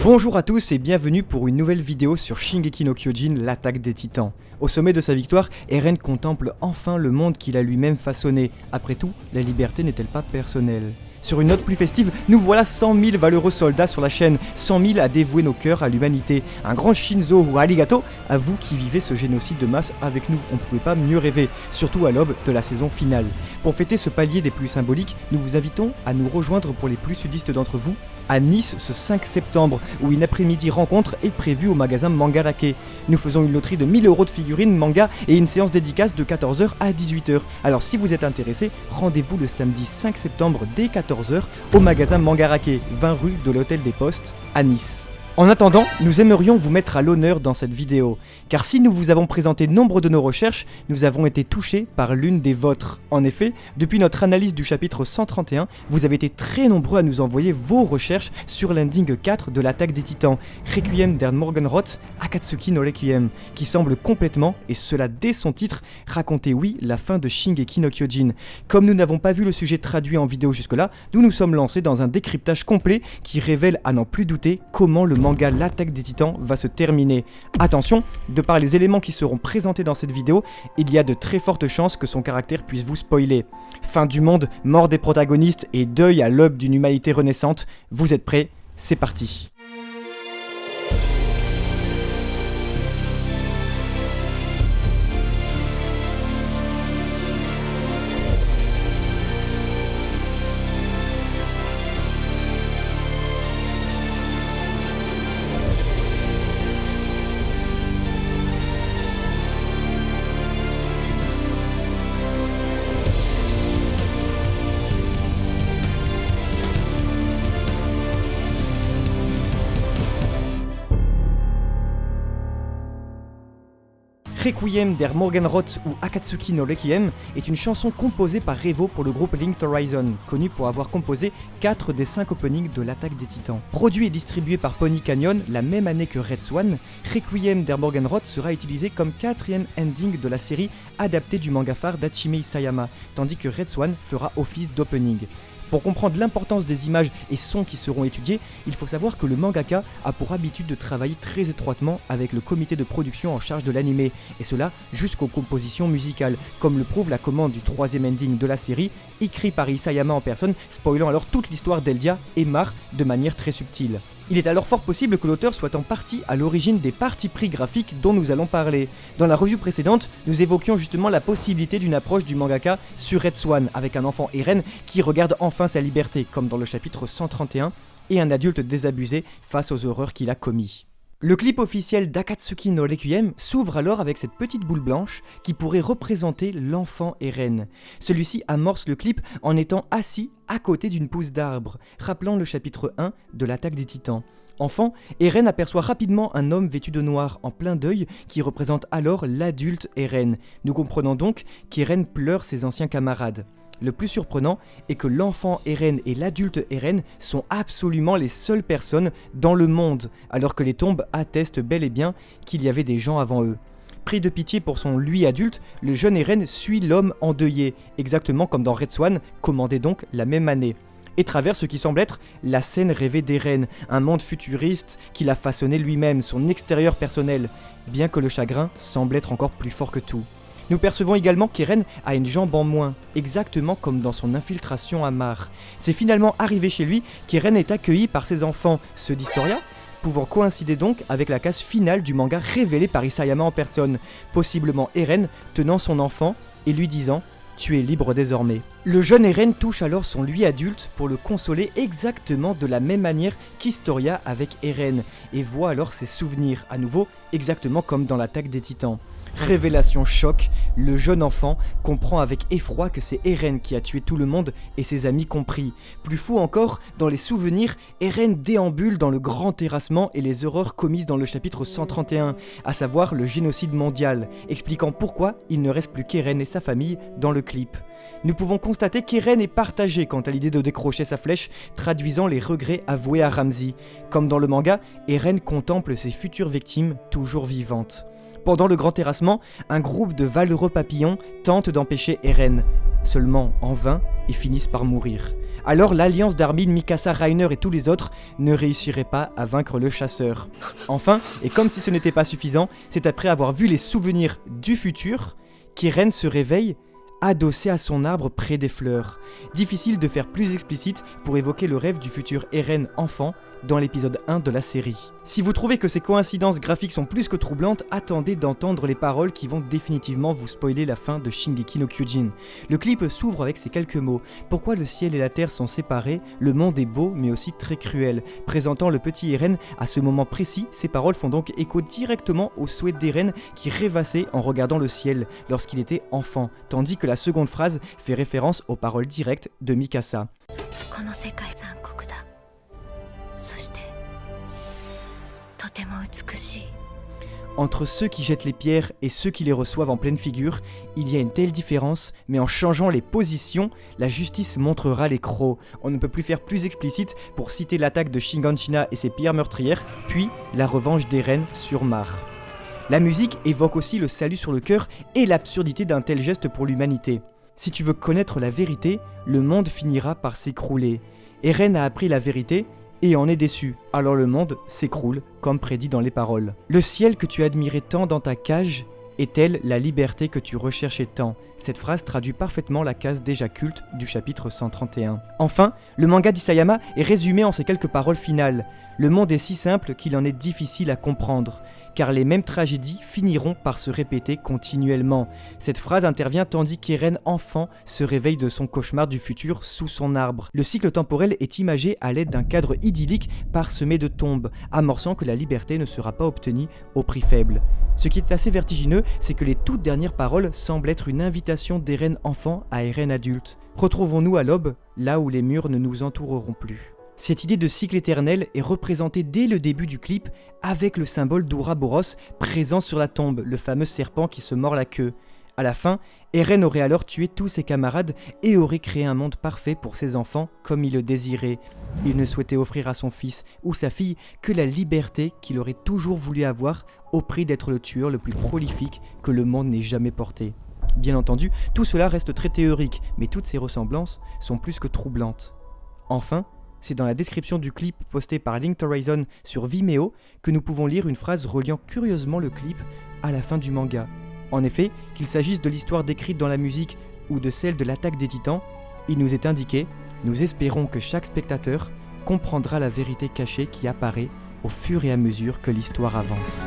Bonjour à tous et bienvenue pour une nouvelle vidéo sur Shingeki no Kyojin, l'attaque des titans. Au sommet de sa victoire, Eren contemple enfin le monde qu'il a lui-même façonné. Après tout, la liberté n'est-elle pas personnelle ? Sur une note plus festive, nous voilà 100 000 valeureux soldats sur la chaîne, 100 000 à dévouer nos cœurs à l'humanité. Un grand Shinzo ou arigato à vous qui vivez ce génocide de masse avec nous, on ne pouvait pas mieux rêver, surtout à l'aube de la saison finale. Pour fêter ce palier des plus symboliques, nous vous invitons à nous rejoindre pour les plus sudistes d'entre vous, à Nice ce 5 septembre, où une après-midi rencontre est prévue au magasin Mangarake. Nous faisons une loterie de 1000 € de figurines manga et une séance dédicace de 14h à 18h. Alors si vous êtes intéressé, rendez-vous le samedi 5 septembre dès 14h au magasin Mangarake, 20 rue de l'Hôtel des Postes, à Nice. En attendant, nous aimerions vous mettre à l'honneur dans cette vidéo, car si nous vous avons présenté nombre de nos recherches, nous avons été touchés par l'une des vôtres. En effet, depuis notre analyse du chapitre 131, vous avez été très nombreux à nous envoyer vos recherches sur l'ending 4 de l'attaque des titans, Requiem der Morgenrot, Akatsuki no Requiem, qui semble complètement, et cela dès son titre, raconter la fin de Shingeki no Kyojin. Comme nous n'avons pas vu le sujet traduit en vidéo jusque-là, nous nous sommes lancés dans un décryptage complet qui révèle à n'en plus douter comment le manga L'attaque des titans va se terminer. Attention, de par les éléments qui seront présentés dans cette vidéo, il y a de très fortes chances que son caractère puisse vous spoiler. Fin du monde, mort des protagonistes et deuil à l'aube d'une humanité renaissante. Vous êtes prêts ? C'est parti. Requiem der Morgenrot ou Akatsuki no Requiem est une chanson composée par Revo pour le groupe Linked Horizon, connu pour avoir composé 4 des 5 openings de l'attaque des titans. Produit et distribué par Pony Canyon la même année que Red Swan, Requiem der Morgenrot sera utilisé comme 4e ending de la série adaptée du manga phare d'Hachime Isayama, tandis que Red Swan fera office d'opening. Pour comprendre l'importance des images et sons qui seront étudiés, il faut savoir que le mangaka a pour habitude de travailler très étroitement avec le comité de production en charge de l'anime, et cela jusqu'aux compositions musicales, comme le prouve la commande du 3e ending de la série, écrit par Isayama en personne, spoilant alors toute l'histoire d'Eldia et Mar de manière très subtile. Il est alors fort possible que l'auteur soit en partie à l'origine des partis pris graphiques dont nous allons parler. Dans la revue précédente, nous évoquions justement la possibilité d'une approche du mangaka sur Red Swan, avec un enfant Eren qui regarde enfin sa liberté, comme dans le chapitre 131, et un adulte désabusé face aux horreurs qu'il a commis. Le clip officiel d'Akatsuki no Requiem s'ouvre alors avec cette petite boule blanche qui pourrait représenter l'enfant Eren. Celui-ci amorce le clip en étant assis à côté d'une pousse d'arbre, rappelant le chapitre 1 de l'attaque des titans. Enfant, Eren aperçoit rapidement un homme vêtu de noir en plein deuil qui représente alors l'adulte Eren. Nous comprenons donc qu'Eren pleure ses anciens camarades. Le plus surprenant est que l'enfant Eren et l'adulte Eren sont absolument les seules personnes dans le monde, alors que les tombes attestent bel et bien qu'il y avait des gens avant eux. Pris de pitié pour son lui adulte, le jeune Eren suit l'homme endeuillé, exactement comme dans Red Swan, commandé donc la même année, et traverse ce qui semble être la scène rêvée d'Eren, un monde futuriste qu'il a façonné lui-même, son extérieur personnel, bien que le chagrin semble être encore plus fort que tout. Nous percevons également qu'Eren a une jambe en moins, exactement comme dans son infiltration à Mar. C'est finalement arrivé chez lui qu'Eren est accueilli par ses enfants, ceux d'Historia, pouvant coïncider donc avec la case finale du manga révélé par Isayama en personne, possiblement Eren tenant son enfant et lui disant « Tu es libre désormais ». Le jeune Eren touche alors son lui adulte pour le consoler exactement de la même manière qu'Historia avec Eren, et voit alors ses souvenirs, à nouveau exactement comme dans l'attaque des titans. Révélation choc, le jeune enfant comprend avec effroi que c'est Eren qui a tué tout le monde et ses amis compris. Plus fou encore, dans les souvenirs, Eren déambule dans le grand terrassement et les horreurs commises dans le chapitre 131, à savoir le génocide mondial, expliquant pourquoi il ne reste plus qu'Eren et sa famille dans le clip. Nous pouvons constater qu'Eren est partagé quant à l'idée de décrocher sa flèche, traduisant les regrets avoués à Ramsey. Comme dans le manga, Eren contemple ses futures victimes toujours vivantes. Pendant le grand terrassement, un groupe de valeureux papillons tente d'empêcher Eren, seulement en vain, et finissent par mourir. Alors l'alliance d'Armin, Mikasa, Reiner et tous les autres ne réussirait pas à vaincre le chasseur. Enfin, et comme si ce n'était pas suffisant, c'est après avoir vu les souvenirs du futur qu'Eren se réveille adossé à son arbre près des fleurs. Difficile de faire plus explicite pour évoquer le rêve du futur Eren enfant dans l'épisode 1 de la série. Si vous trouvez que ces coïncidences graphiques sont plus que troublantes, attendez d'entendre les paroles qui vont définitivement vous spoiler la fin de Shingeki no Kyojin. Le clip s'ouvre avec ces quelques mots. Pourquoi le ciel et la terre sont séparés? Le monde est beau mais aussi très cruel. Présentant le petit Eren à ce moment précis, ces paroles font donc écho directement aux souhaits d'Eren qui rêvassait en regardant le ciel lorsqu'il était enfant, tandis que la seconde phrase fait référence aux paroles directes de Mikasa. Entre ceux qui jettent les pierres et ceux qui les reçoivent en pleine figure, il y a une telle différence, mais en changeant les positions, la justice montrera les crocs. On ne peut plus faire plus explicite pour citer l'attaque de Shiganshina et ses pierres meurtrières, puis la revanche d'Eren sur Mar. La musique évoque aussi le salut sur le cœur et l'absurdité d'un tel geste pour l'humanité. Si tu veux connaître la vérité, le monde finira par s'écrouler. Eren a appris la vérité, et en est déçu, alors le monde s'écroule, comme prédit dans les paroles. Le ciel que tu admirais tant dans ta cage est-elle la liberté que tu recherchais tant? Cette phrase traduit parfaitement la case déjà culte du chapitre 131. Enfin, le manga d'Isayama est résumé en ces quelques paroles finales. Le monde est si simple qu'il en est difficile à comprendre, car les mêmes tragédies finiront par se répéter continuellement. Cette phrase intervient tandis qu'Eren, enfant, se réveille de son cauchemar du futur sous son arbre. Le cycle temporel est imagé à l'aide d'un cadre idyllique parsemé de tombes, amorçant que la liberté ne sera pas obtenue au prix faible. Ce qui est assez vertigineux, c'est que les toutes dernières paroles semblent être une invitation d'Eren enfant à Eren adulte. Retrouvons-nous à l'aube, là où les murs ne nous entoureront plus. Cette idée de cycle éternel est représentée dès le début du clip avec le symbole d'Ouroboros présent sur la tombe, le fameux serpent qui se mord la queue. À la fin, Eren aurait alors tué tous ses camarades et aurait créé un monde parfait pour ses enfants comme il le désirait. Il ne souhaitait offrir à son fils ou sa fille que la liberté qu'il aurait toujours voulu avoir au prix d'être le tueur le plus prolifique que le monde n'ait jamais porté. Bien entendu, tout cela reste très théorique, mais toutes ces ressemblances sont plus que troublantes. Enfin, c'est dans la description du clip posté par Linked Horizon sur Vimeo que nous pouvons lire une phrase reliant curieusement le clip à la fin du manga. En effet, qu'il s'agisse de l'histoire décrite dans la musique ou de celle de l'attaque des titans, il nous est indiqué « Nous espérons que chaque spectateur comprendra la vérité cachée qui apparaît au fur et à mesure que l'histoire avance ».